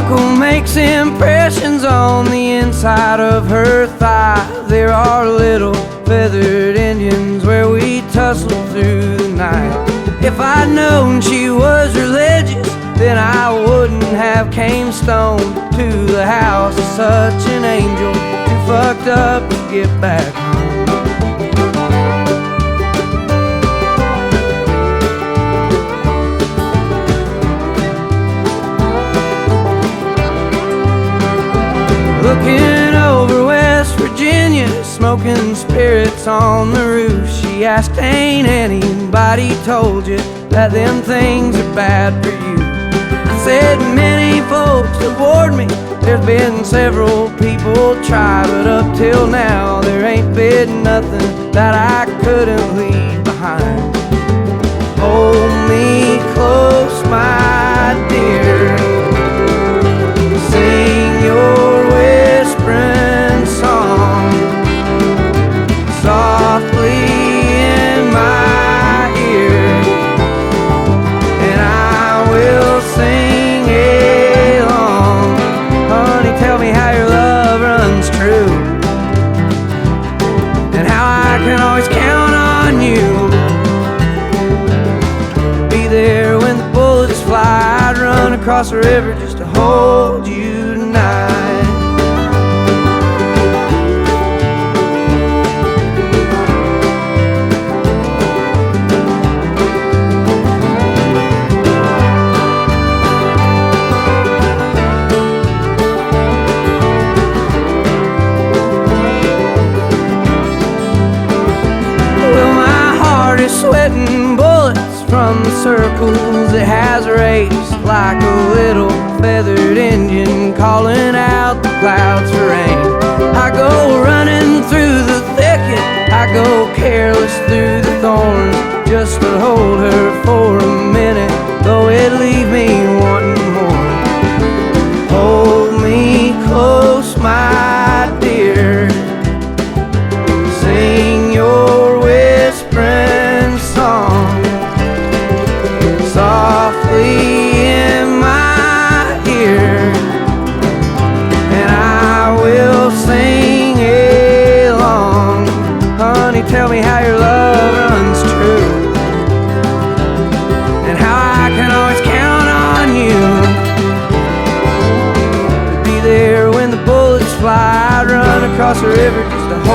buckle makes impressions on the inside of her thigh. There are little feathered Indians where we tussled through the night. If I'd known she was religious, then I wouldn't have came stone to the house of such an angel, too fucked up to get back home. Looking over West Virginia, smoking spirits on the roof, she asked, ain't anybody told you that them things are bad for you? I said, many folks have warned me, there's been several people try, but up till now there ain't been nothing that I couldn't leave behind. Hold me close, my dear, sing your whispering song softly in my ear, and I will sing along. Honey, tell me how your love runs true, and how I can always count on you. Be there when the bullets fly. I'd run across the river just to hold you tonight. Sweating bullets from the circles it has raced, like a little feathered Indian calling out the clouds for rain. I go running through the thicket, I go careless through the thorns, just to hold her for a minute, though it leave me wanting more. Hold me close, my dear, sing your whispering song softly in my ear, and I will sing along. Honey, tell me how your love runs true, and how I can always count on you to be there when the bullets fly. I'd run across the river just to hold